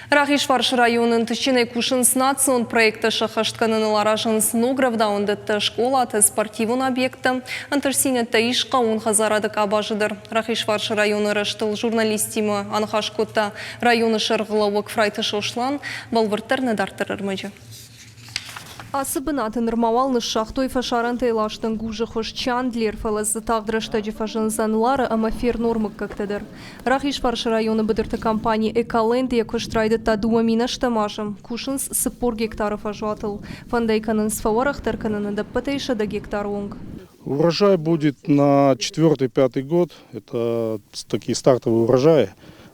Рахишварш районын тышчиной кушын снацион проекта шахаштканын ларажын сногравда ондетті школа ты спортивун объекты антырсине таишка он хазарадык абажыдыр. Рахишварш районы раштыл журналистимы анхашкотта районы шарғылауык фрайты шошлан балвыртырны дартырырмыжы. Асыбынатын нырмавалны шахтой фашаран тайлаштың гужы хош чандлер фалазы тағдырышта жифажынзанлары амафер нормык кактадыр. Рахишварш районы быдырты компания «Эколенд» якоштрайды тадуа минаштамажым. Кушынс сыппор гектаров ажуатыл. Фандайканын сфаварах тарканын адаппатейша до гектар онг. Урожай будет на 4-5 год. Это такие стартовые урожаи.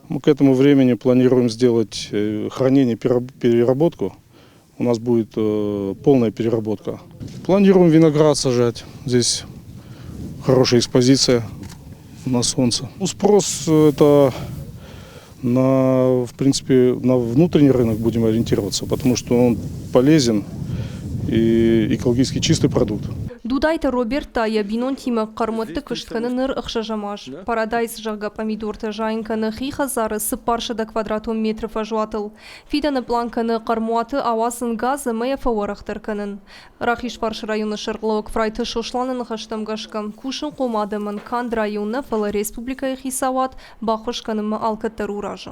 Мы к этому времени планируем сделать хранение, переработку. У нас будет полная переработка. Планируем виноград сажать. Здесь хорошая экспозиция на солнце. Спрос это в принципе, на внутренний рынок будем ориентироваться, потому что он полезен и экологически чистый продукт. Дудайта Роберта ябинон тима кармотты кыштканы ныр ықшажамаш. Парадайз жага помидорты жайынканы хихазары сыпаршыда квадратон метров ажуатыл. Фиданы планканы кармуаты авасын газы мэя фаворахтырканын. Рахишварш районы шырғылауық фрайты шошланын хаштамгашкан. Кушын қомадымын Канд районы фала республика хисават бахошканымы алкаттар уражы.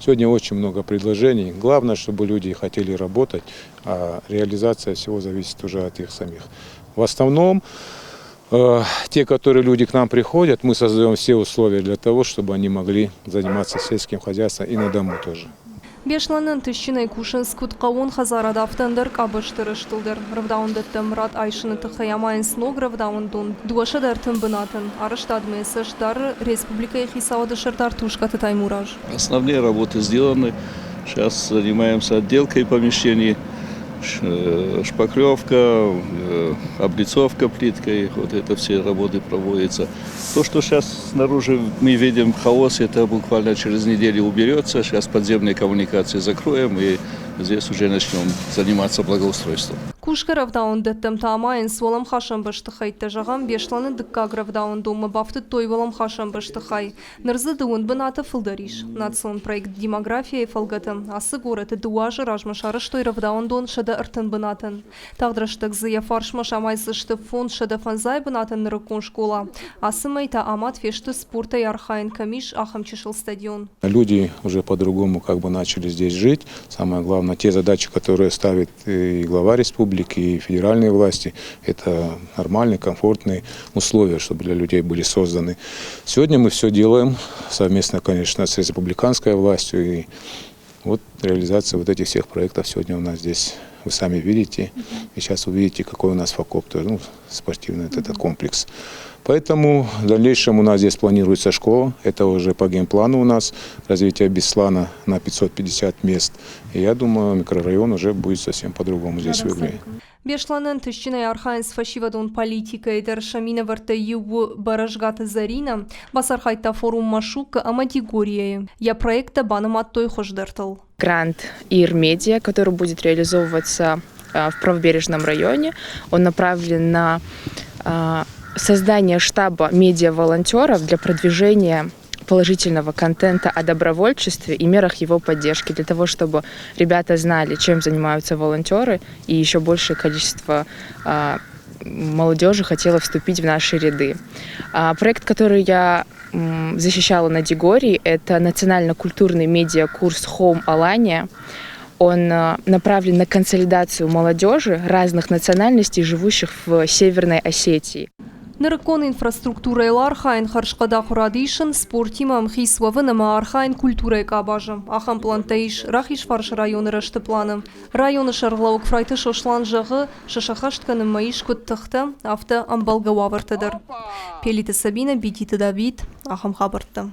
Сегодня очень много предложений. Главное, чтобы люди хотели работать, а реализация всего зависит уже от их самих. В основном, те, которые люди к нам приходят, мы создаем все условия для того, чтобы они могли заниматься сельским хозяйством и на дому тоже. Бешланын тышчиной кушын скутқауын хазарада автандыр кабыштырыштылдыр. Рывдаундыттым рад айшыны тыхаямайын сног рывдаундун. Дуашадар тымбынатын. Арыштадмесыш дар республика хисавады шырдар тушкаты таймураж. Основные работы сделаны. Сейчас занимаемся отделкой помещений. Шпаклевка, облицовка плиткой, вот это все работы проводятся. То, что сейчас снаружи мы видим хаос, это буквально через неделю уберется. Сейчас подземные коммуникации закроем и здесь уже начнем заниматься благоустройством. Кушка равдаундеттым таамайын сволам хашам баштыхай. Тажагам бешланы дыккаг равдаундумы бафты тойвалам хашам баштыхай. Нырзы дуын бынаты фылдариш. Национ проект демография и фалгатым. Асы гораты дуажы ражмашарыш той равдаундун шада ыртын бынатын. Тағдырыштық зыя фаршмаш амайсышты фонд шада фанзай бынатын нырыкон школа. Асы майта амат фешты спорта и архаин камиш ахамчишыл стадион. Люди уже по-другому начали здесь жить. Самое главное, те задачи, которые ставит и глава республики, и федеральные власти, это нормальные, комфортные условия, чтобы для людей были созданы. Сегодня мы все делаем совместно, конечно, с республиканской властью. И вот реализация вот этих всех проектов сегодня у нас здесь. Вы сами видите. И сейчас увидите, какой у нас ФАКОП, спортивный этот комплекс. Поэтому в дальнейшем у нас здесь планируется школа. Это уже по геймплану у нас развитие Беслана на 550 мест. И я думаю, микрорайон уже будет совсем по-другому здесь выглядеть. Бешланын тышчиной архаинс фашивадун политика и даршамина вартаю баражгата зарина басархайта форум машука амадигория. Я проекта банамат той хождартал. Грант ИР-медиа, который будет реализовываться в правобережном районе, он направлен на создание штаба медиа-волонтеров для продвижения положительного контента о добровольчестве и мерах его поддержки, для того, чтобы ребята знали, чем занимаются волонтеры, и еще большее количество молодежи хотело вступить в наши ряды. Проект, который я защищала на Дигории, это национально-культурный медиакурс «Home Alania». Он направлен на консолидацию молодежи разных национальностей, живущих в Северной Осетии. Нырыкон инфраструктура архайн харшкада хурадишын спортимам хисвавынама архайн культура экабажы. Ахам плантаиш Рахишварш районы рашты планы. Районы шарғылауық фрайты шошлан жағы шашахаштканы маиш көттіқті авто амбалға вавыртыдыр. Пелиті Сабина, Бититі Давид, Ахам хабыртты.